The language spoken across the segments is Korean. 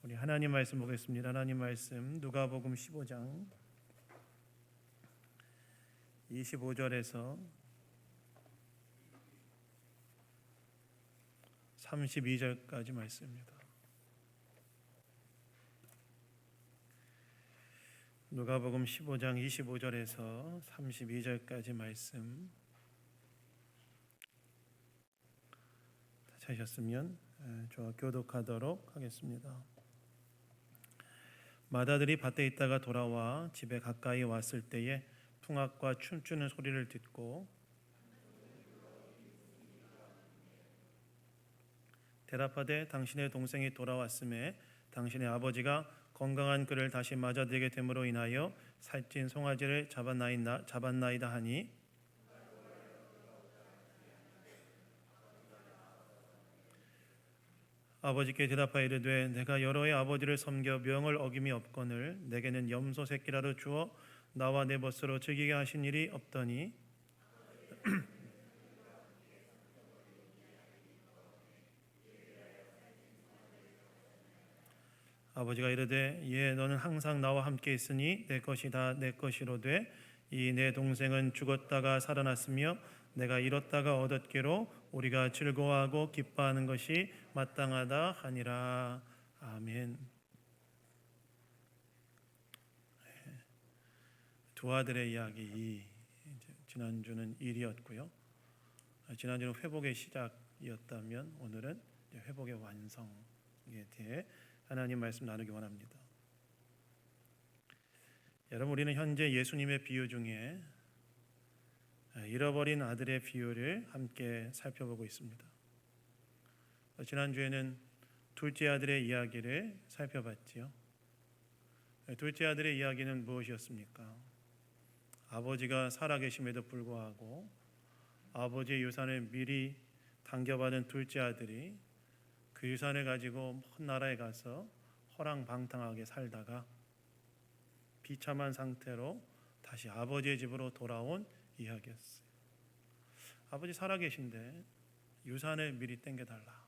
우리 하나님 말씀 보겠습니다. 하나님 말씀 누가복음 15장 25절에서 32절까지 말씀입니다. 누가복음 15장 25절에서 32절까지 말씀 다 찾으셨으면 저와 교독하도록 하겠습니다. 마다들이 밭에 있다가 돌아와 집에 가까이 왔을 때에 풍악과 춤추는 소리를 듣고 대답하되 당신의 동생이 돌아왔음에 당신의 아버지가 건강한 그를 다시 맞아들게 됨으로 인하여 살찐 송아지를 잡았나이다 하니 아버지께 대답하여 이르되 내가 여러 해 아버지를 섬겨 명을 어김이 없거늘 내게는 염소 새끼라도 주어 나와 내 벗으로 즐기게 하신 일이 없더니 아버지가 이르되 예 너는 항상 나와 함께 있으니 내 것이 다 내 것이로되 이 내 동생은 죽었다가 살아났으며 내가 잃었다가 얻었기로 우리가 즐거워하고 기뻐하는 것이 마땅하다 하니라. 아멘. 두 아들의 이야기, 지난주는 일이었고요. 지난주는 회복의 시작이었다면 오늘은 회복의 완성에 대해 하나님 말씀 나누기 원합니다. 여러분, 우리는 현재 예수님의 비유 중에 잃어버린 아들의 비유를 함께 살펴보고 있습니다. 지난주에는 둘째 아들의 이야기를 살펴봤지요. 둘째 아들의 이야기는 무엇이었습니까? 아버지가 살아계심에도 불구하고 아버지의 유산을 미리 당겨받은 둘째 아들이 그 유산을 가지고 먼 나라에 가서 허랑방탕하게 살다가 비참한 상태로 다시 아버지의 집으로 돌아온 이야기였어요. 아버지 살아계신데 유산을 미리 땡겨달라.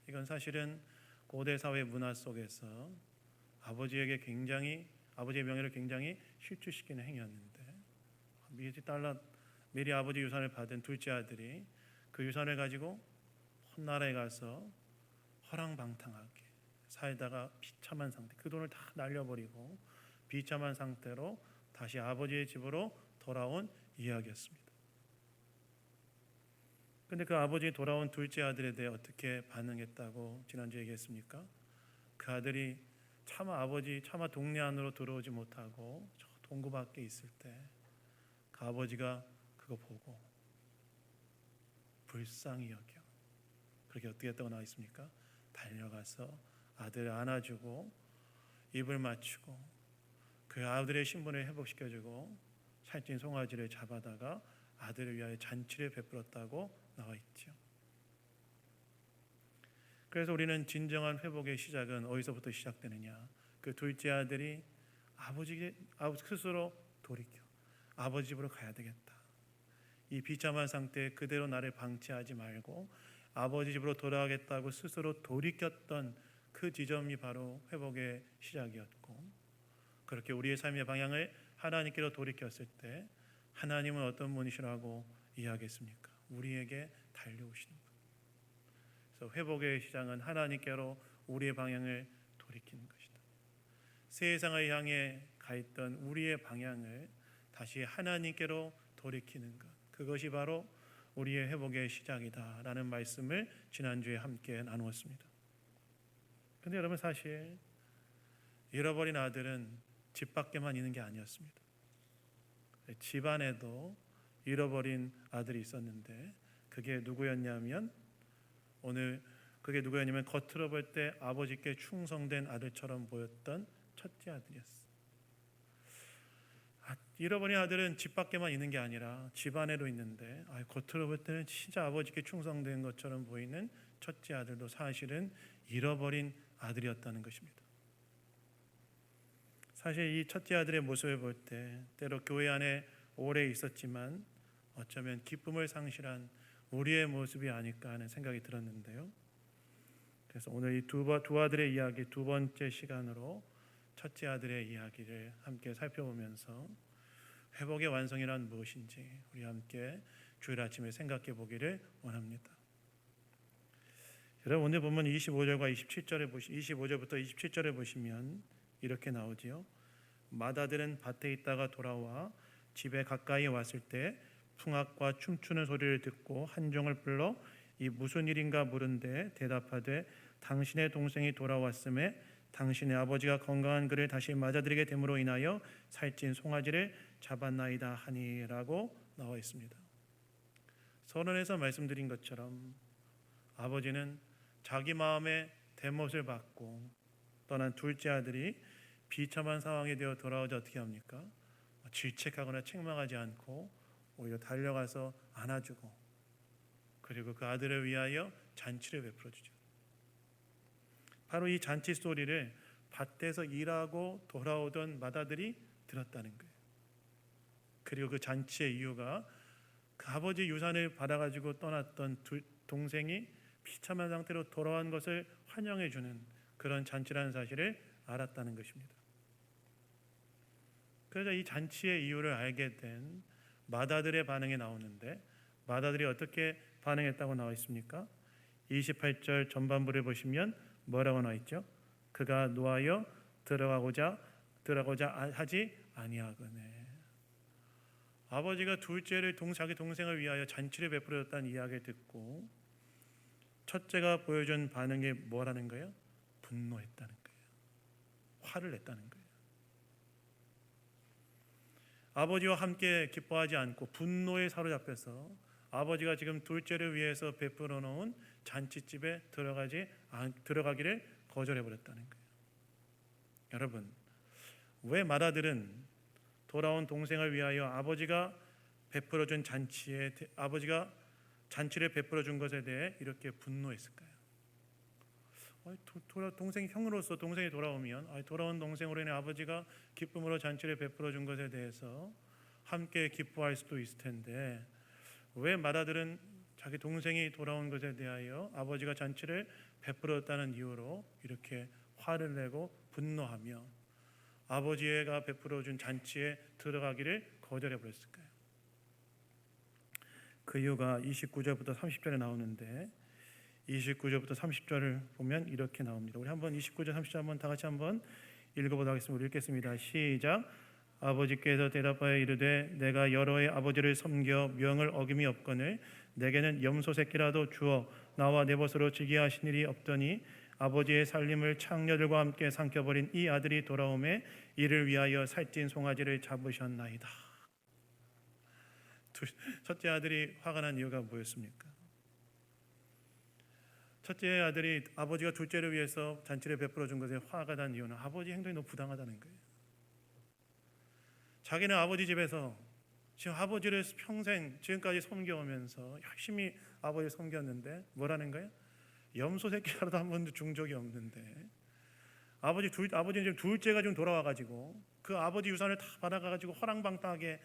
이건 사실은 고대 사회 문화 속에서 아버지의 명예를 굉장히 실추시키는 행위였는데 미리 아버지 유산을 받은 둘째 아들이 그 유산을 가지고 먼 나라에 가서 허랑방탕하게 살다가 비참한 상태, 그 돈을 다 날려버리고 비참한 상태로 다시 아버지의 집으로 돌아온 이야기였습니다. 그런데 그 아버지 돌아온 둘째 아들에 대해 어떻게 반응했다고 지난주에 얘기했습니까? 그 아들이 차마 동네 안으로 들어오지 못하고 저 동구 밖에 있을 때 그 아버지가 그거 보고 불쌍히 여겨 그렇게 어떻게 했다고 나와 있습니까? 달려가서 아들을 안아주고 입을 맞추고 그 아들의 신분을 회복시켜주고 살찐 송아지를 잡아다가 아들을 위하여 잔치를 베풀었다고 나와 있죠. 그래서 우리는 진정한 회복의 시작은 어디서부터 시작되느냐? 그 둘째 아들이 아버지 스스로 돌이켜 아버지 집으로 가야 되겠다. 이 비참한 상태에 그대로 나를 방치하지 말고 아버지 집으로 돌아가겠다고 스스로 돌이켰던 그 지점이 바로 회복의 시작이었고, 그렇게 우리의 삶의 방향을 하나님께로 돌이켰을 때 하나님은 어떤 분이시라고 이야기했습니까? 우리에게 달려오시는 분. 그래서 회복의 시작은 하나님께로 우리의 방향을 돌이키는 것이다. 세상을 향해 가 있던 우리의 방향을 다시 하나님께로 돌이키는 것, 그것이 바로 우리의 회복의 시작이다라는 말씀을 지난주에 함께 나누었습니다. 그런데 여러분, 사실 잃어버린 아들은 집 밖에만 있는 게 아니었습니다. 집 안에도 잃어버린 아들이 있었는데 그게 누구였냐면 겉으로 볼 때 아버지께 충성된 아들처럼 보였던 첫째 아들이었어요. 잃어버린 아들은 집 밖에만 있는 게 아니라 집 안에도 있는데 겉으로 볼 때는 진짜 아버지께 충성된 것처럼 보이는 첫째 아들도 사실은 잃어버린 아들이었다는 것입니다. 사실 이 첫째 아들의 모습을 볼 때 때로 교회 안에 오래 있었지만 어쩌면 기쁨을 상실한 우리의 모습이 아닐까 하는 생각이 들었는데요. 그래서 오늘 이 두 아들의 이야기 두 번째 시간으로 첫째 아들의 이야기를 함께 살펴보면서 회복의 완성이란 무엇인지 우리 함께 주일 아침에 생각해 보기를 원합니다. 여러분 오늘 보면 25절부터 27절에 보시면 이렇게 나오지요. 맏아들은 밭에 있다가 돌아와 집에 가까이 왔을 때 풍악과 춤추는 소리를 듣고 한 종을 불러 이 무슨 일인가 물은데 대답하되 당신의 동생이 돌아왔음에 당신의 아버지가 건강한 그를 다시 맞아들이게 됨으로 인하여 살찐 송아지를 잡았나이다 하니라고 나와 있습니다. 서론에서 말씀드린 것처럼 아버지는 자기 마음의 대못을 받고 떠난 둘째 아들이 비참한 상황이 되어 돌아오자 어떻게 합니까? 질책하거나 책망하지 않고 오히려 달려가서 안아주고 그리고 그 아들을 위하여 잔치를 베풀어 주죠. 바로 이 잔치 소리를 밭에서 일하고 돌아오던 맏아들이 들었다는 거예요. 그리고 그 잔치의 이유가 그 아버지 유산을 받아가지고 떠났던 동생이 비참한 상태로 돌아온 것을 환영해 주는 그런 잔치라는 사실을 알았다는 것입니다. 그래서 이 잔치의 이유를 알게 된 맏아들의 반응이 나오는데 맏아들이 어떻게 반응했다고 나와 있습니까? 28절 전반부를 보시면 뭐라고 나와 있죠? 그가 노하여 들어가고자 하지 아니하거늘. 아버지가 둘째를 자기 동생을 위하여 잔치를 베풀었다는 이야기를 듣고 첫째가 보여준 반응이 뭐라는 거예요? 분노했다는 거예요. 화를 냈다는 거예요. 아버지와 함께 기뻐하지 않고 분노에 사로잡혀서 아버지가 지금 둘째를 위해서 베풀어 놓은 잔치집에 들어가기를 거절해 버렸다는 거예요. 여러분, 왜 맏아들은 돌아온 동생을 위하여 아버지가 베풀어 준 아버지가 잔치를 베풀어 준 것에 대해 이렇게 분노했을까요? 동생이 형으로서 동생이 돌아오면 돌아온 동생으로 인해 아버지가 기쁨으로 잔치를 베풀어 준 것에 대해서 함께 기뻐할 수도 있을 텐데 왜 맏아들은 자기 동생이 돌아온 것에 대하여 아버지가 잔치를 베풀었다는 이유로 이렇게 화를 내고 분노하며 아버지가 베풀어 준 잔치에 들어가기를 거절해 버렸을까요? 그 이유가 29절부터 30절에 나오는데 29절부터 30절을 보면 이렇게 나옵니다. 우리 한번 29절 30절 한번 다 같이 한번 읽어보도록 하겠습니다. 우리 읽겠습니다. 시작. 아버지께서 대답하여 이르되 내가 여러 해 아버지를 섬겨 명을 어김이 없거늘 내게는 염소 새끼라도 주어 나와 내 벗으로 지게 하신 일이 없더니 아버지의 살림을 창녀들과 함께 삼켜버린 이 아들이 돌아오매 이를 위하여 살찐 송아지를 잡으셨나이다. 첫째 아들이 화가 난 이유가 뭐였습니까? 첫째 아들이 아버지가 둘째를 위해서 잔치를 베풀어 준 것에 화가 난 이유는 아버지 행동이 너무 부당하다는 거예요. 자기는 아버지 집에서 지금 아버지를 평생 지금까지 섬겨오면서 열심히 아버지를 섬겼는데 뭐라는 거예요? 염소 새끼라도 한 번도 준 적이 없는데 아버지는 지금 둘째가 좀 돌아와가지고 그 아버지 유산을 다 받아가지고 허랑방탕하게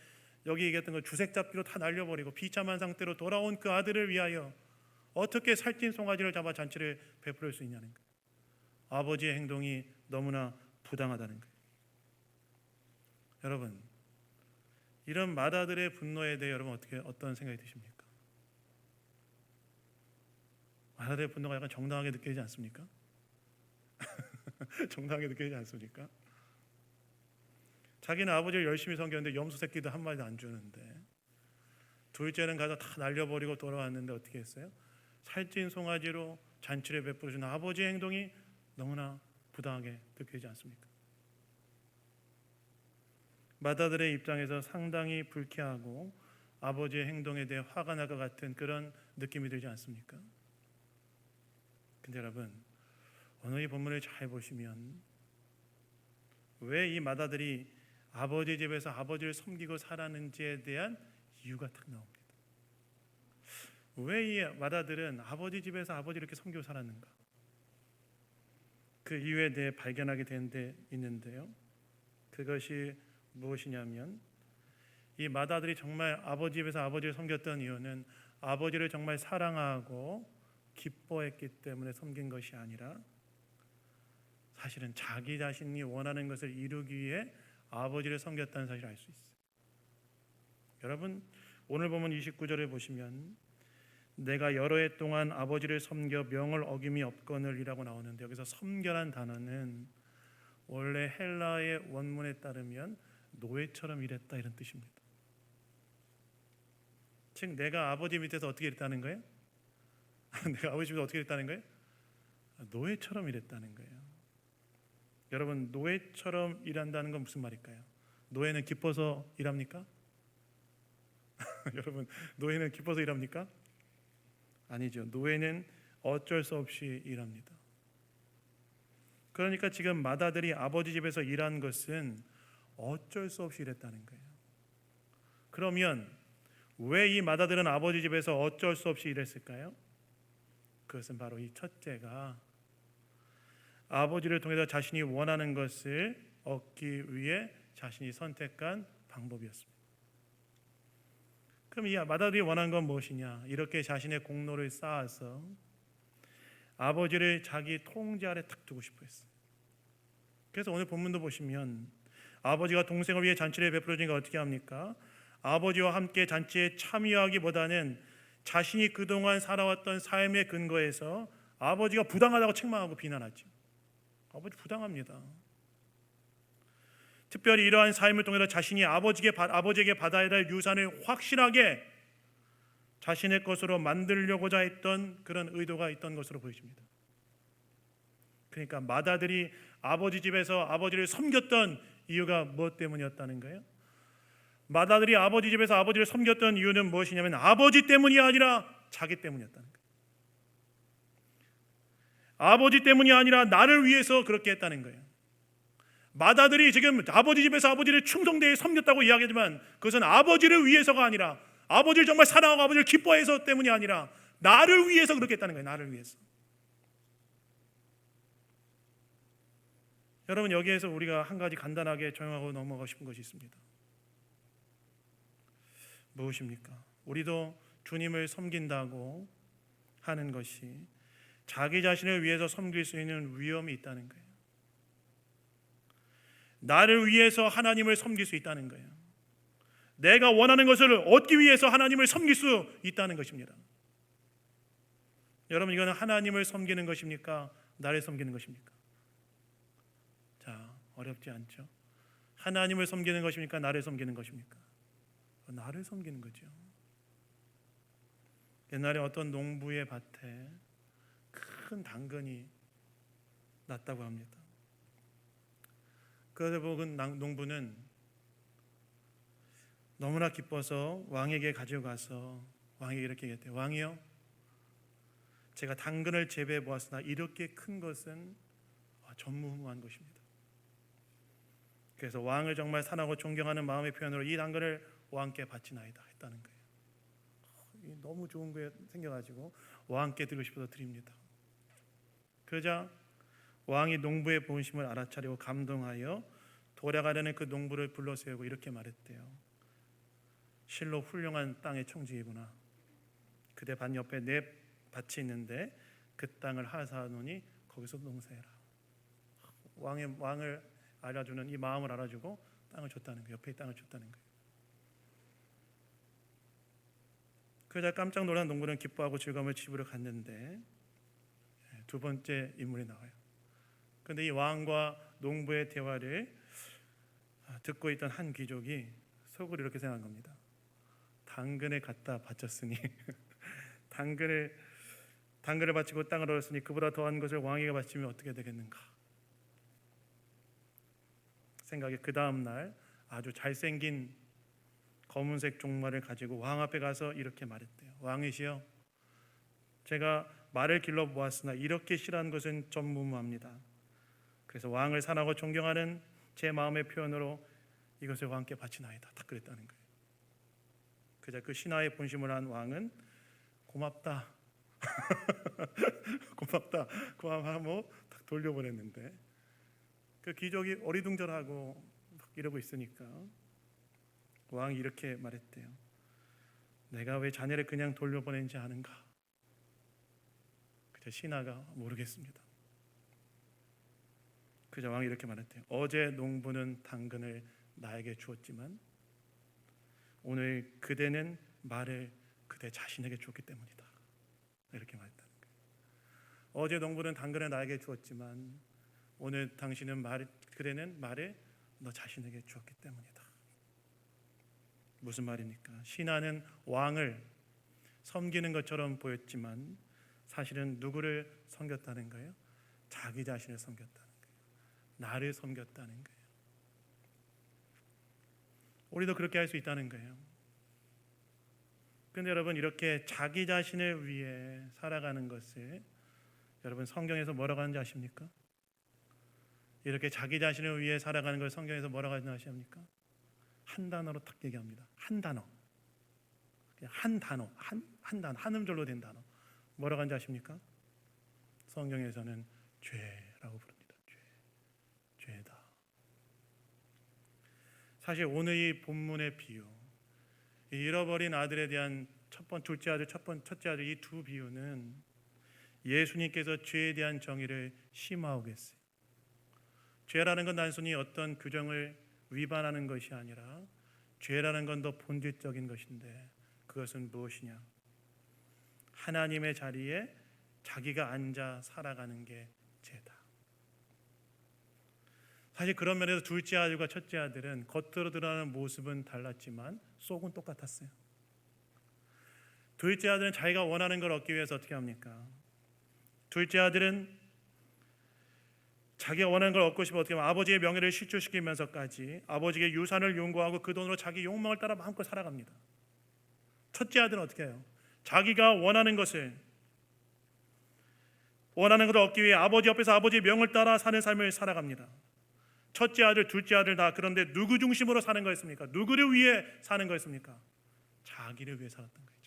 여기 얘기했던 거 주색잡기로 다 날려버리고 비참한 상태로 돌아온 그 아들을 위하여 어떻게 살찐 송아지를 잡아 잔치를 베풀 수 있냐는 거예요. 아버지의 행동이 너무나 부당하다는 거예요. 여러분, 이런 맏아들의 분노에 대해 여러분 어떤 생각이 드십니까? 맏아들의 분노가 약간 정당하게 느껴지지 않습니까? 정당하게 느껴지지 않습니까? 자기는 아버지를 열심히 섬겼는데 염소 새끼도 한 마리도 안 주는데 둘째는 가서 다 날려버리고 돌아왔는데 어떻게 했어요? 살찐 송아지로 잔치를 베풀어 주는 아버지의 행동이 너무나 부당하게 느껴지지 않습니까? 맏아들의 입장에서 상당히 불쾌하고 아버지의 행동에 대해 화가 날 것 같은 그런 느낌이 들지 않습니까? 근데 여러분, 오늘 이 본문을 잘 보시면 왜 이 맏아들이 아버지 집에서 아버지를 섬기고 살았는지에 대한 이유가 딱 나옵니다. 왜 이 맏아들은 아버지 집에서 아버지를 이렇게 섬기고 살았는가? 그 이유에 대해 발견하게 된 데 있는데요. 그것이 무엇이냐면 이 맏아들이 정말 아버지 집에서 아버지를 섬겼던 이유는 아버지를 정말 사랑하고 기뻐했기 때문에 섬긴 것이 아니라 사실은 자기 자신이 원하는 것을 이루기 위해 아버지를 섬겼다는 사실을 알 수 있어요. 여러분, 오늘 보면 29절에 보시면 내가 여러 해 동안 아버지를 섬겨 명을 어김이 없거늘이라고 나오는데, 여기서 섬겨란 단어는 원래 헬라의 원문에 따르면 노예처럼 일했다 이런 뜻입니다. 즉 내가 아버지 밑에서 어떻게 일했다는 거예요? 내가 아버지 밑에서 어떻게 일했다는 거예요? 노예처럼 일했다는 거예요. 여러분, 노예처럼 일한다는 건 무슨 말일까요? 노예는 기뻐서 일합니까? 여러분, 노예는 기뻐서 일합니까? 아니죠. 노예는 어쩔 수 없이 일합니다. 그러니까 지금 맏아들이 아버지 집에서 일한 것은 어쩔 수 없이 일했다는 거예요. 그러면 왜 이 맏아들은 아버지 집에서 어쩔 수 없이 일했을까요? 그것은 바로 이 첫째가 아버지를 통해서 자신이 원하는 것을 얻기 위해 자신이 선택한 방법이었습니다. 그럼 이 맏아들이 원한 건 무엇이냐? 이렇게 자신의 공로를 쌓아서 아버지를 자기 통제 아래 탁 두고 싶어 했어요. 그래서 오늘 본문도 보시면 아버지가 동생을 위해 잔치를 베풀어 주니까 어떻게 합니까? 아버지와 함께 잔치에 참여하기보다는 자신이 그동안 살아왔던 삶의 근거에서 아버지가 부당하다고 책망하고 비난하죠. 아버지 부당합니다. 특별히 이러한 삶을 통해서 자신이 아버지에게 받아야 될 유산을 확실하게 자신의 것으로 만들려고자 했던 그런 의도가 있던 것으로 보여집니다. 그러니까 맏아들이 아버지 집에서 아버지를 섬겼던 이유가 무엇 때문이었다는 거예요? 맏아들이 아버지 집에서 아버지를 섬겼던 이유는 무엇이냐면 아버지 때문이 아니라 자기 때문이었다는 거예요. 아버지 때문이 아니라 나를 위해서 그렇게 했다는 거예요. 맏아들이 지금 아버지 집에서 아버지를 충성되게 섬겼다고 이야기하지만 그것은 아버지를 위해서가 아니라, 아버지를 정말 사랑하고 아버지를 기뻐해서 때문이 아니라 나를 위해서 그렇게 했다는 거예요. 나를 위해서. 여러분, 여기에서 우리가 한 가지 간단하게 적용하고 넘어가고 싶은 것이 있습니다. 무엇입니까? 우리도 주님을 섬긴다고 하는 것이 자기 자신을 위해서 섬길 수 있는 위험이 있다는 거예요. 나를 위해서 하나님을 섬길 수 있다는 거예요. 내가 원하는 것을 얻기 위해서 하나님을 섬길 수 있다는 것입니다. 여러분, 이거는 하나님을 섬기는 것입니까? 나를 섬기는 것입니까? 자, 어렵지 않죠? 하나님을 섬기는 것입니까? 나를 섬기는 것입니까? 나를 섬기는 거죠. 옛날에 어떤 농부의 밭에 큰 당근이 났다고 합니다. 그래서 보건 농부는 너무나 기뻐서 왕에게 가져가서 왕에게 이렇게 얘기했대요. 왕이요, 제가 당근을 재배해 보았으나 이렇게 큰 것은 전무후무한 것입니다. 그래서 왕을 정말 사랑하고 존경하는 마음의 표현으로 이 당근을 왕께 바치나이다 했다는 거예요. 너무 좋은 거에 생겨가지고 왕께 드리고 싶어서 드립니다. 그러자 왕이 농부의 본심을 알아차리고 감동하여 돌아가려는 그 농부를 불러 세우고 이렇게 말했대요. 실로 훌륭한 땅의 청지이구나. 그대 밭 옆에 내 밭이 있는데 그 땅을 하사하노니 거기서 농사해라. 왕을 알아주는 이 마음을 알아주고 땅을 줬다는 거예요. 옆에 땅을 줬다는 거예요. 그러자 깜짝 놀란 농부는 기뻐하고 즐거움을 집으로 갔는데 두 번째 인물이 나와요. 그런데 이 왕과 농부의 대화를 듣고 있던 한 귀족이 속으로 이렇게 생각한 겁니다. 당근을 갖다 바쳤으니 당근을 바치고 땅을 얻었으니 그보다 더한 것을 왕에게 바치면 어떻게 되겠는가 생각에 그 다음 날 아주 잘생긴 검은색 종말을 가지고 왕 앞에 가서 이렇게 말했대요. 왕이시여, 제가 말을 길러 보았으나 이렇게 싫어하는 것은 전무후무합니다. 그래서 왕을 사랑하고 존경하는 제 마음의 표현으로 이것을 왕께 바치나이다. 딱 그랬다는 거예요. 그자 그 신하의 본심을 한 왕은 고맙다 고맙다 고마워 딱 돌려보냈는데 그 귀족이 어리둥절하고 막 이러고 있으니까 왕이 이렇게 말했대요. 내가 왜 자네를 그냥 돌려보낸지 아는가? 제 신하가 모르겠습니다. 그저 왕이 이렇게 말했대요. 어제 농부는 당근을 나에게 주었지만 오늘 그대는 말을 그대 자신에게 주었기 때문이다. 이렇게 말했다는 거예요. 어제 농부는 당근을 나에게 주었지만 오늘 그대는 말을 너 자신에게 주었기 때문이다. 무슨 말입니까? 신하는 왕을 섬기는 것처럼 보였지만 사실은 누구를 섬겼다는 거예요? 자기 자신을 섬겼다는 거예요. 나를 섬겼다는 거예요. 우리도 그렇게 할 수 있다는 거예요. 그런데 여러분, 이렇게 자기 자신을 위해 살아가는 것을 여러분 성경에서 뭐라고 하는지 아십니까? 이렇게 자기 자신을 위해 살아가는 걸 성경에서 뭐라고 하는지 아십니까? 한 단어로 딱 얘기합니다. 한 단어. 그냥 한 단어, 한 단어, 한 음절로 된 단어. 뭐라고 하는지 아십니까? 성경에서는 죄라고 부릅니다. 죄다. 사실 오늘 이 본문의 비유, 이 잃어버린 아들에 대한 둘째 아들, 첫째 아들 이 두 비유는 예수님께서 죄에 대한 정의를 심화하고 계세요. 죄라는 건 단순히 어떤 규정을 위반하는 것이 아니라 죄라는 건 더 본질적인 것인데 그것은 무엇이냐? 하나님의 자리에 자기가 앉아 살아가는 게 죄다. 사실 그런 면에서 둘째 아들과 첫째 아들은 겉으로 드러나는 모습은 달랐지만 속은 똑같았어요. 둘째 아들은 자기가 원하는 걸 얻기 위해서 어떻게 합니까? 둘째 아들은 자기가 원하는 걸 얻고 싶어 어떻게 하면 아버지의 명예를 실추시키면서까지 아버지에게 유산을 요구하고 그 돈으로 자기 욕망을 따라 마음껏 살아갑니다. 첫째 아들은 어떻게 해요? 자기가 원하는 것을 얻기 위해 아버지 옆에서 아버지의 명을 따라 사는 삶을 살아갑니다. 첫째 아들, 둘째 아들 다 그런데 누구 중심으로 사는 거였습니까? 누구를 위해 사는 거였습니까? 자기를 위해 살았던 거예요.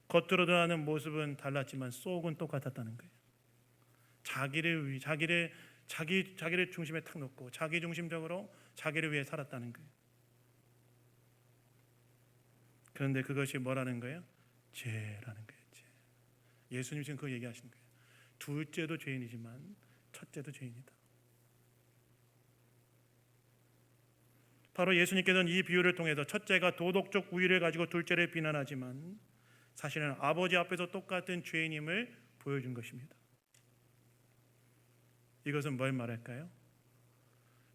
겉으로 드러나는 모습은 달랐지만 속은 똑같았다는 거예요. 자기를 중심에 탁 놓고 자기 중심적으로 자기를 위해 살았다는 거예요. 그런데 그것이 뭐라는 거예요? 죄라는 거예요. 죄. 예수님 지금 그 얘기하시는 거예요. 둘째도 죄인이지만 첫째도 죄인이다. 바로 예수님께서는 이 비유를 통해서 첫째가 도덕적 우위를 가지고 둘째를 비난하지만 사실은 아버지 앞에서 똑같은 죄인임을 보여준 것입니다. 이것은 뭘 말할까요?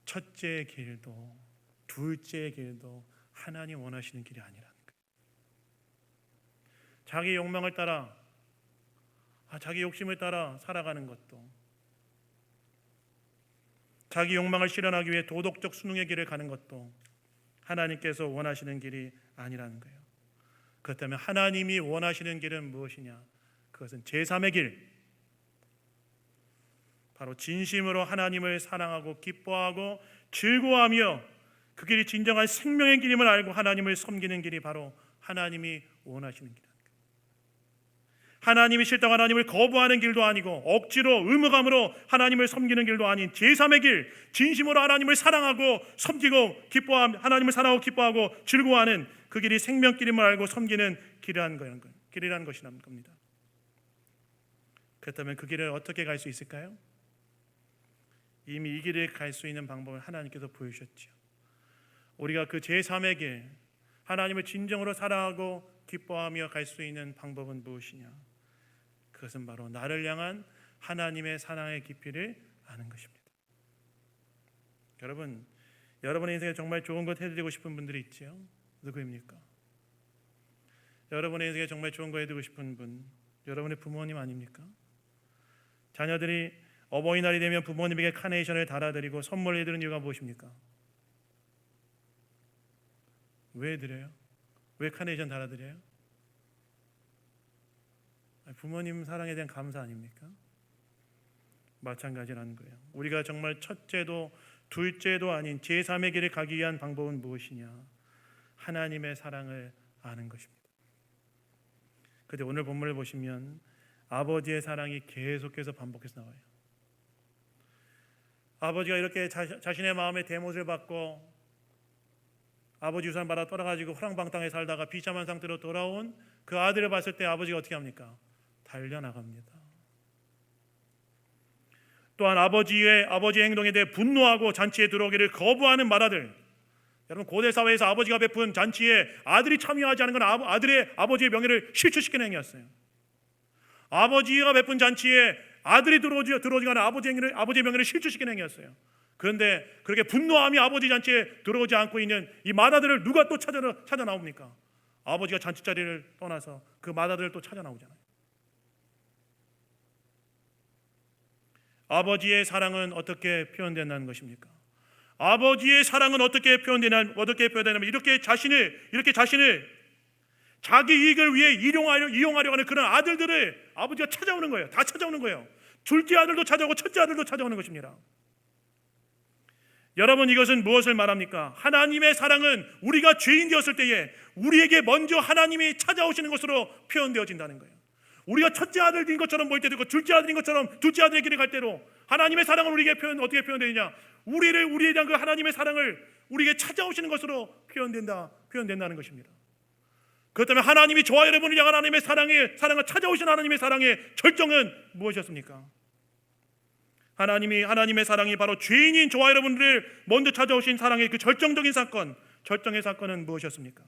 첫째의 길도 둘째의 길도 하나님 원하시는 길이 아니라는 거예요. 자기 욕망을 따라 자기 욕심을 따라 살아가는 것도 자기 욕망을 실현하기 위해 도덕적 순응의 길을 가는 것도 하나님께서 원하시는 길이 아니라는 거예요. 그렇다면 하나님이 원하시는 길은 무엇이냐? 그것은 제3의 길, 바로 진심으로 하나님을 사랑하고 기뻐하고 즐거워하며 그 길이 진정한 생명의 길임을 알고 하나님을 섬기는 길이 바로 하나님이 원하시는 길입니다. 하나님이 싫다고 하나님을 거부하는 길도 아니고 억지로 의무감으로 하나님을 섬기는 길도 아닌 제3의 길, 진심으로 하나님을 사랑하고 섬기고 기뻐하며 하나님을 사랑하고 기뻐하고 즐거워하는 그 길이 생명길임을 알고 섬기는 길이라는 것이라는 겁니다. 그렇다면 그 길을 어떻게 갈 수 있을까요? 이미 이 길을 갈 수 있는 방법을 하나님께서 보여주셨죠. 우리가 그 제3의 길, 하나님을 진정으로 사랑하고 기뻐하며 갈 수 있는 방법은 무엇이냐? 그것은 바로 나를 향한 하나님의 사랑의 깊이를 아는 것입니다. 여러분의 인생에 정말 좋은 것 해드리고 싶은 분들이 있지요. 누구입니까? 여러분의 인생에 정말 좋은 거 해드리고 싶은 분, 여러분의 부모님 아닙니까? 자녀들이 어버이날이 되면 부모님에게 카네이션을 달아드리고 선물을 해드리는 이유가 무엇입니까? 왜 드려요? 왜 카네이션 달아드려요? 부모님 사랑에 대한 감사 아닙니까? 마찬가지라는 거예요. 우리가 정말 첫째도 둘째도 아닌 제3의 길을 가기 위한 방법은 무엇이냐? 하나님의 사랑을 아는 것입니다. 그런데 오늘 본문을 보시면 아버지의 사랑이 계속해서 반복해서 나와요. 아버지가 이렇게 자신의 마음에 대못을 받고 아버지 유산 받아 떠나가지고 허랑방탕에 살다가 비참한 상태로 돌아온 그 아들을 봤을 때 아버지가 어떻게 합니까? 달려나갑니다. 또한 아버지의 행동에 대해 분노하고 잔치에 들어오기를 거부하는 맏아들. 여러분, 고대 사회에서 아버지가 베푼 잔치에 아들이 참여하지 않은 건 아버지의 명예를 실추시키는 행위였어요. 아버지가 베푼 잔치에 아들이 들어오지 않은 아버지의 명예를 실추시키는 행위였어요. 그런데 그렇게 분노함이 아버지 잔치에 들어오지 않고 있는 이 맏아들을 누가 또 찾아 나옵니까? 아버지가 잔치 자리를 떠나서 그 맏아들을 또 찾아 나오잖아요. 아버지의 사랑은 어떻게 표현된다는 것입니까? 아버지의 사랑은 어떻게 표현되냐면 이렇게 자신을 자기 이익을 위해 이용하려고 하는 그런 아들들을 아버지가 찾아오는 거예요. 다 찾아오는 거예요. 둘째 아들도 찾아오고 첫째 아들도 찾아오는 것입니다. 여러분, 이것은 무엇을 말합니까? 하나님의 사랑은 우리가 죄인 되었을 때에 우리에게 먼저 하나님이 찾아오시는 것으로 표현되어진다는 거예요. 우리가 첫째 아들인 것처럼 보일 때도 있고 둘째 아들인 것처럼 둘째 아들의 길을 갈 때로 하나님의 사랑은 우리에게 어떻게 표현되느냐? 우리에 대한 그 하나님의 사랑을 우리에게 찾아오시는 것으로 표현된다는 것입니다. 그렇다면 하나님이 저와 여러분을 향한 하나님의 사랑을 찾아오신 하나님의 사랑의 절정은 무엇이었습니까? 하나님의 사랑이 바로 죄인인 저와 여러분들을 먼저 찾아오신 사랑의 그 절정의 사건은 무엇이었습니까?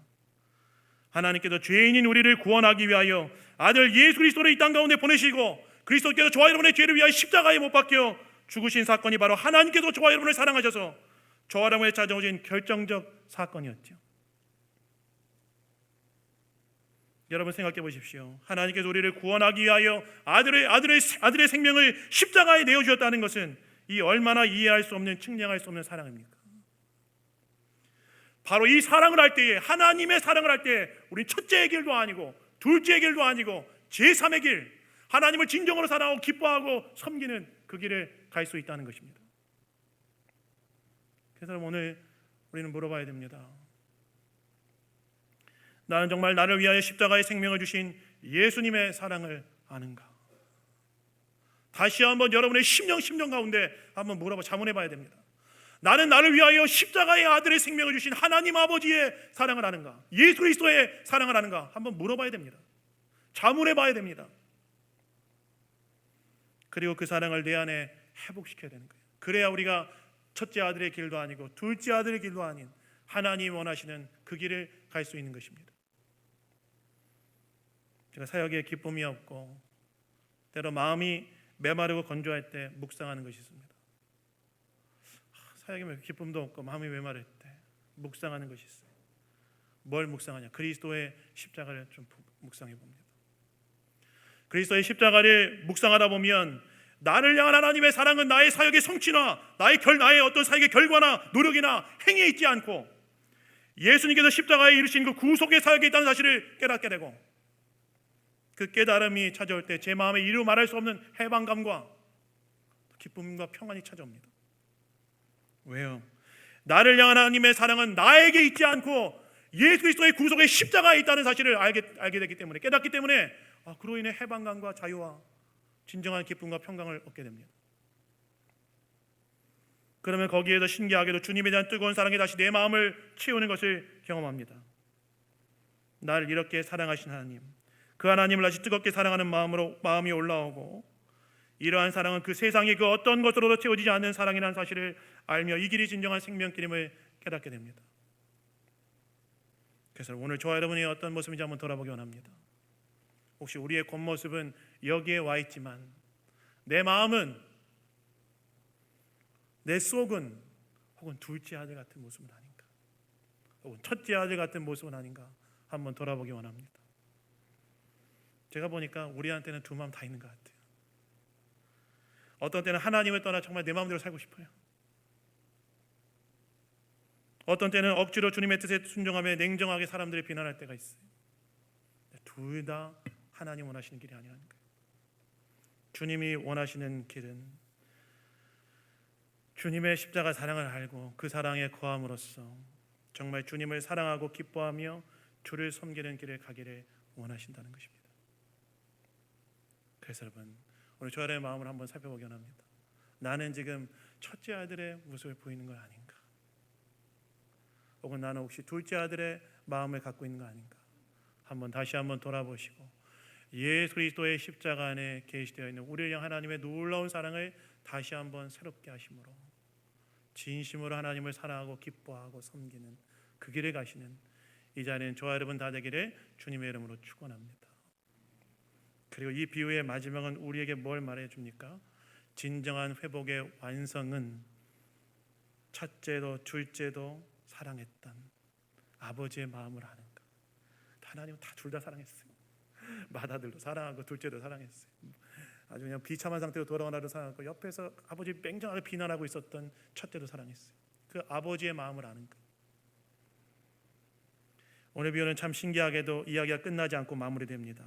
하나님께서 죄인인 우리를 구원하기 위하여 아들 예수 그리스도를 이 땅 가운데 보내시고 그리스도께서 저와 여러분의 죄를 위하여 십자가에 못 박혀 죽으신 사건이 바로 하나님께서 저와 여러분을 사랑하셔서 저와 여러분을 찾아오신 결정적 사건이었죠. 여러분, 생각해 보십시오. 하나님께서 우리를 구원하기 위하여 아들의 생명을 십자가에 내어주셨다는 것은 이 얼마나 이해할 수 없는, 측량할 수 없는 사랑입니까? 바로 이 사랑을 할 때에, 하나님의 사랑을 할 때 우린 첫째의 길도 아니고 둘째의 길도 아니고 제3의 길, 하나님을 진정으로 사랑하고 기뻐하고 섬기는 그 길을 갈 수 있다는 것입니다. 그래서 오늘 우리는 물어봐야 됩니다. 나는 정말 나를 위하여 십자가의 생명을 주신 예수님의 사랑을 아는가? 다시 한번 여러분의 심령 가운데 한번 자문해 봐야 됩니다. 나는 나를 위하여 십자가의 아들의 생명을 주신 하나님 아버지의 사랑을 아는가? 예수 그리스도의 사랑을 아는가? 한번 물어봐야 됩니다. 자문해 봐야 됩니다. 그리고 그 사랑을 내 안에 회복시켜야 되는 거예요. 그래야 우리가 첫째 아들의 길도 아니고 둘째 아들의 길도 아닌 하나님이 원하시는 그 길을 갈 수 있는 것입니다. 제가 사역에 기쁨이 없고 때로 마음이 메마르고 건조할 때 묵상하는 것이 있습니다. 사역에 기쁨도 없고 마음이 메마를 때 묵상하는 것이 있어요. 뭘 묵상하냐? 그리스도의 십자가를 좀 묵상해 봅니다. 그리스도의 십자가를 묵상하다 보면 나를 향한 하나님의 사랑은 나의 사역의 성취나 나의 어떤 사역의 결과나 노력이나 행위에 있지 않고 예수님께서 십자가에 이르신 그 구속의 사역에 있다는 사실을 깨닫게 되고, 그 깨달음이 찾아올 때 제 마음에 이루 말할 수 없는 해방감과 기쁨과 평안이 찾아옵니다. 왜요? 나를 향한 하나님의 사랑은 나에게 있지 않고 예수 그리스도의 구속의 십자가에 있다는 사실을 알게 되기 때문에, 깨닫기 때문에 그로 인해 해방감과 자유와 진정한 기쁨과 평강을 얻게 됩니다. 그러면 거기에서 신기하게도 주님에 대한 뜨거운 사랑이 다시 내 마음을 채우는 것을 경험합니다. 나를 이렇게 사랑하신 하나님, 그 하나님을 다시 뜨겁게 사랑하는 마음이 올라오고, 이러한 사랑은 그 세상의 그 어떤 것으로도 채워지지 않는 사랑이라는 사실을 알며 이 길이 진정한 생명길임을 깨닫게 됩니다. 그래서 오늘 저와 여러분이 어떤 모습인지 한번 돌아보기 원합니다. 혹시 우리의 겉모습은 여기에 와 있지만 내 마음은, 내 속은 혹은 둘째 아들 같은 모습은 아닌가, 혹은 첫째 아들 같은 모습은 아닌가 한번 돌아보기 원합니다. 제가 보니까 우리한테는 두 마음 다 있는 것 같아요. 어떤 때는 하나님을 떠나 정말 내 마음대로 살고 싶어요. 어떤 때는 억지로 주님의 뜻에 순종하며 냉정하게 사람들을 비난할 때가 있어요. 둘 다 하나님 원하시는 길이 아니라는 거예요. 주님이 원하시는 길은 주님의 십자가 사랑을 알고 그 사랑에 거함으로써 정말 주님을 사랑하고 기뻐하며 주를 섬기는 길을 가기를 원하신다는 것입니다. 그래서 여러분, 오늘 저의 마음을 한번 살펴보기 원합니다. 나는 지금 첫째 아들의 모습을 보이는 거 아닌가? 혹은 나는 혹시 둘째 아들의 마음을 갖고 있는 거 아닌가? 다시 한번 돌아보시고, 예수 그리스도의 십자가 안에 계시되어 있는 우리를 향한 하나님의 놀라운 사랑을 다시 한번 새롭게 하심으로 진심으로 하나님을 사랑하고 기뻐하고 섬기는 그 길을 가시는 이 자리는 저와 여러분 다 되기를 주님의 이름으로 축원합니다. 그리고 이 비유의 마지막은 우리에게 뭘 말해줍니까? 진정한 회복의 완성은 첫째도 둘째도 사랑했던 아버지의 마음을 아는 것. 하나님은 다 둘 다 사랑했어요. 맏아들도 사랑하고 둘째도 사랑했어요. 아주 그냥 비참한 상태로 돌아온 아들도 사랑하고 옆에서 아버지 맹정하게 비난하고 있었던 첫째도 사랑했어요. 그 아버지의 마음을 아는 것. 오늘 비유는 참 신기하게도 이야기가 끝나지 않고 마무리됩니다.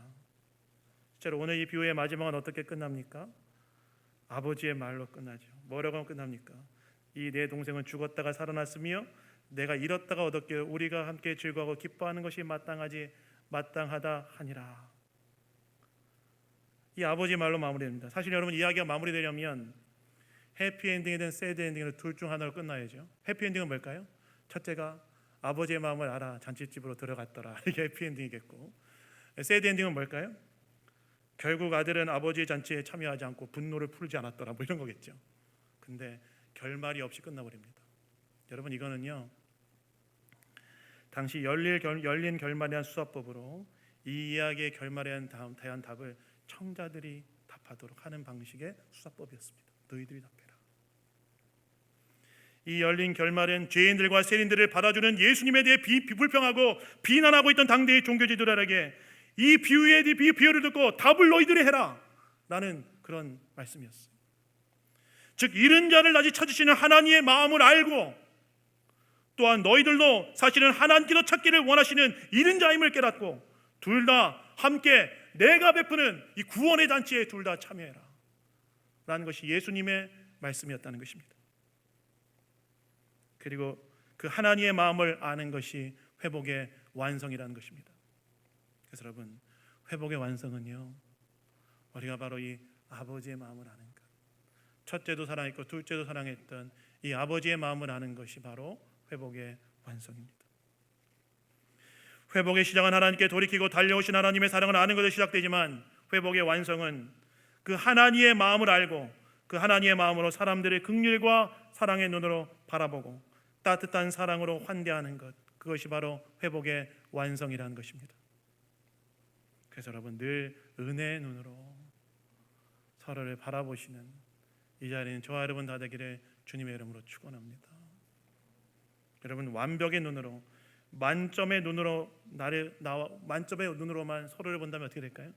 실제로 오늘 이 비유의 마지막은 어떻게 끝납니까? 아버지의 말로 끝나죠. 뭐라고 끝납니까? 이 내 동생은 죽었다가 살아났으며 내가 잃었다가 얻었기에 우리가 함께 즐거워하고 기뻐하는 것이 마땅하다 하니라. 이 아버지의 말로 마무리됩니다. 사실 여러분 이야기가 마무리되려면 해피엔딩이든 새드엔딩이든 둘 중 하나로 끝나야죠. 해피엔딩은 뭘까요? 첫째가 아버지의 마음을 알아 잔치집으로 들어갔더라. 이게 해피엔딩이겠고, 새드엔딩은 뭘까요? 결국 아들은 아버지의 잔치에 참여하지 않고 분노를 풀지 않았더라, 뭐 이런 거겠죠. 근데 결말이 없이 끝나버립니다. 여러분 이거는요, 당시 열린 결말이란 수사법으로 이 이야기의 결말에 대한 답을 청자들이 답하도록 하는 방식의 수사법이었습니다. 너희들이 답해라. 이 열린 결말은 죄인들과 세린들을 받아주는 예수님에 대해 불평하고 비난하고 있던 당대의 종교지도자에게 이 비유를 듣고 답을 너희들이 해라 라는 그런 말씀이었어요. 즉 잃은 자를 다시 찾으시는 하나님의 마음을 알고 또한 너희들도 사실은 하나님께서 찾기를 원하시는 잃은 자임을 깨닫고 둘 다 함께 내가 베푸는 이 구원의 잔치에 둘 다 참여해라 라는 것이 예수님의 말씀이었다는 것입니다. 그리고 그 하나님의 마음을 아는 것이 회복의 완성이라는 것입니다. 그래서 여러분 회복의 완성은요, 우리가 바로 이 아버지의 마음을 아는 것, 첫째도 사랑했고 둘째도 사랑했던 이 아버지의 마음을 아는 것이 바로 회복의 완성입니다. 회복의 시작은 하나님께 돌이키고 달려오신 하나님의 사랑을 아는 것에 시작되지만 회복의 완성은 그 하나님의 마음을 알고 그 하나님의 마음으로 사람들의 긍휼과 사랑의 눈으로 바라보고 따뜻한 사랑으로 환대하는 것, 그것이 바로 회복의 완성이라는 것입니다. 그래서 여러분 늘 은혜의 눈으로 서로를 바라보시는 이 자리는 저와 여러분 다 되기를 주님의 이름으로 축원합니다. 여러분 완벽의 눈으로 만점의 눈으로만 서로를 본다면 어떻게 될까요?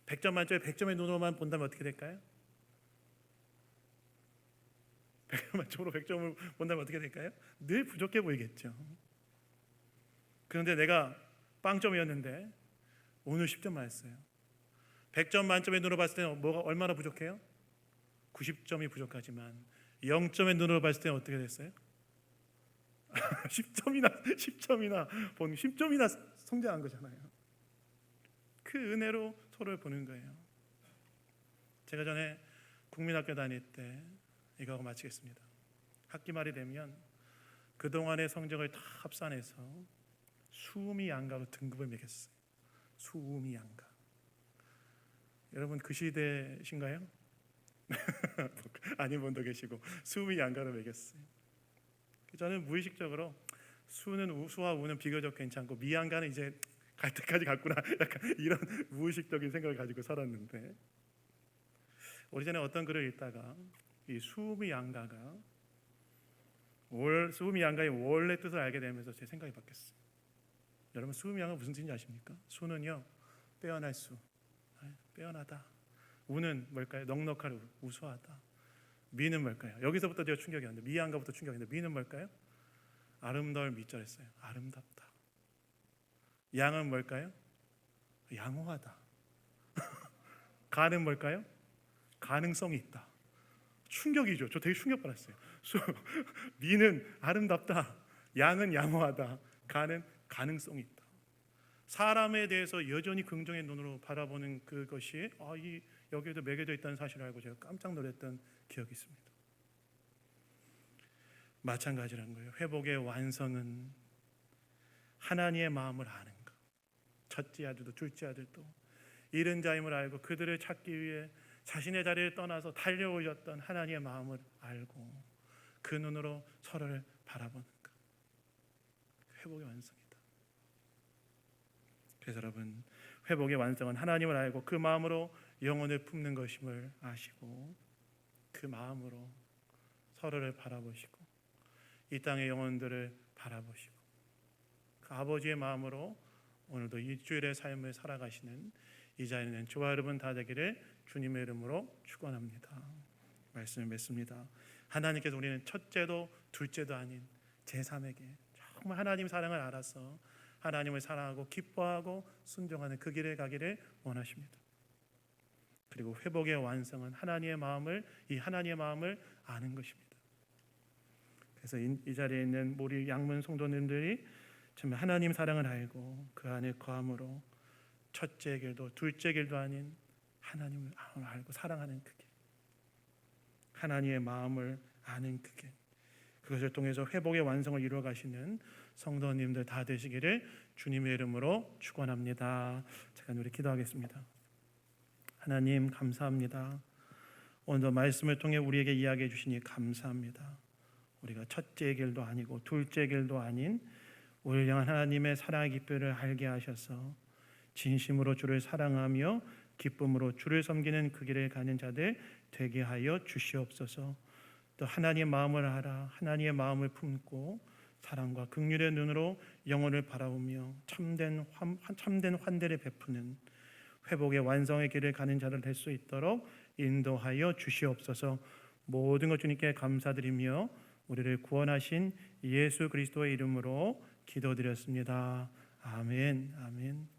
100점 만점에 100점의 눈으로만 본다면 어떻게 될까요? 100점 만점으로 100점을 본다면 어떻게 될까요? 늘 부족해 보이겠죠. 그런데 내가 빵점이었는데 오늘 10점 맞았어요. 100점 만점의 눈으로 봤을 때는 뭐가 얼마나 부족해요? 90점이 부족하지만 0점의 눈으로 봤을 때는 어떻게 됐어요? 10점이나 성장한 거잖아요. 그 은혜로 서로를 보는 거예요. 제가 전에 국민학교 다닐 때 이거 하고 마치겠습니다. 학기 말이 되면 그동안의 성적을 다 합산해서 수미 양가로 등급을 매겼어요. 수미 양가. 여러분 그 시대신가요? 아닌 분도 계시고 수미 양가로 매겼어요. 저는 무의식적으로 수와 우는 비교적 괜찮고 미양가는 이제 갈 때까지 갔구나, 약간 이런 무의식적인 생각을 가지고 살았는데 오래전에 어떤 글을 읽다가 이 수미 양가가 수미 양가의 원래 뜻을 알게 되면서 제 생각이 바뀌었어요. 여러분 수미 양가 무슨 뜻인지 아십니까? 수는요 빼어날 수, 빼어나다. 우는 뭘까요? 넉넉하고 우수하다. 미는 뭘까요? 여기서부터 제가 충격이 왔는데 미양가부터 충격이 왔는데 미는 뭘까요? 아름다울 미자랬어요. 아름답다. 양은 뭘까요? 양호하다. 가는 뭘까요? 가능성이 있다. 충격이죠. 저 되게 충격받았어요. 미는 아름답다. 양은 양호하다. 가는 가능성이 있다. 사람에 대해서 여전히 긍정의 눈으로 바라보는 그것이 여기에도 매겨져 있다는 사실을 알고 제가 깜짝 놀랐던 기억이 있습니다. 마찬가지라는 거예요. 회복의 완성은 하나님의 마음을 아는 것. 첫째 아들도 둘째 아들도 잃은 자임을 알고 그들을 찾기 위해 자신의 자리를 떠나서 달려오셨던 하나님의 마음을 알고 그 눈으로 서로를 바라보는 것, 회복의 완성이다. 그래서 여러분, 회복의 완성은 하나님을 알고 그 마음으로 영혼을 품는 것임을 아시고 그 마음으로 서로를 바라보시고 이 땅의 영혼들을 바라보시고 그 아버지의 마음으로 오늘도 일주일의 삶을 살아가시는 이 자리에 있는 저와 여러분 다 되기를 주님의 이름으로 축원합니다. 말씀을 맺습니다. 하나님께서 우리는 첫째도 둘째도 아닌 제3에게 정말 하나님 사랑을 알아서 하나님을 사랑하고 기뻐하고 순종하는 그 길을 가기를 원하십니다. 그리고 회복의 완성은 하나님의 마음을 아는 것입니다. 그래서 이 자리에 있는 우리 양문 성도님들이 정말 하나님 사랑을 알고 그 안에 거함으로 첫째 길도 둘째 길도 아닌 하나님을 알고 사랑하는 그 길, 하나님의 마음을 아는 그 길, 그것을 통해서 회복의 완성을 이루어 가시는 성도님들 다 되시기를 주님의 이름으로 축원합니다. 잠깐 우리 기도하겠습니다. 하나님 감사합니다. 오늘 말씀을 통해 우리에게 이야기해 주시니 감사합니다. 우리가 첫째 길도 아니고 둘째 길도 아닌 우리를 향한 하나님의 사랑의 깊이를 알게 하셔서 진심으로 주를 사랑하며 기쁨으로 주를 섬기는 그 길을 가는 자들 되게 하여 주시옵소서. 또 하나님의 마음을 알아 하나님의 마음을 품고 사랑과 긍휼의 눈으로 영혼을 바라보며 참된 환대를 베푸는 회복의 완성의 길을 가는 자들 될 수 있도록 인도하여 주시옵소서. 모든 것 주님께 감사드리며 우리를 구원하신 예수 그리스도의 이름으로 기도드렸습니다. 아멘. 아멘.